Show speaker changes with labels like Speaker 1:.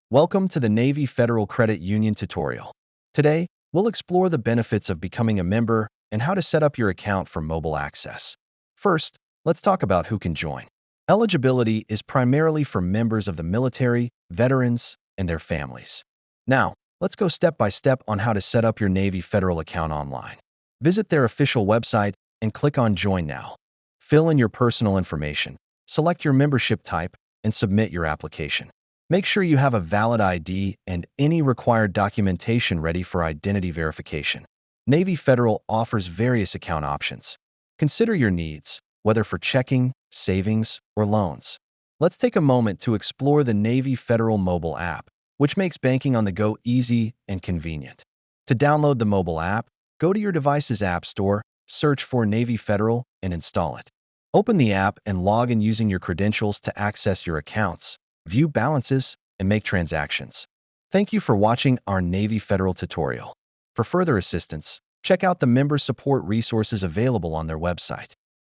Speaker 1: Welcome to the Navy Federal Credit Union tutorial. Today, we'll explore the benefits of becoming a member and how to set up your account for mobile access. First, let's talk about who can join. Eligibility is primarily for members of the military, veterans, and their families. Now, let's go step by step on how to set up your Navy Federal account online. Visit their official website and click on Join Now. Fill in your personal information, select your membership type, and submit your application. Make sure you have a valid ID and any required documentation ready for identity verification. Navy Federal offers various account options. Consider your needs, whether for checking, savings, or loans. Let's take a moment to explore the Navy Federal mobile app, which makes banking on the go easy and convenient. To download the mobile app, go to your device's app store, search for Navy Federal, and install it. Open the app and log in using your credentials to access your accounts, view balances, and make transactions. Thank you for watching our Navy Federal tutorial. For further assistance, check out the member support resources available on their website.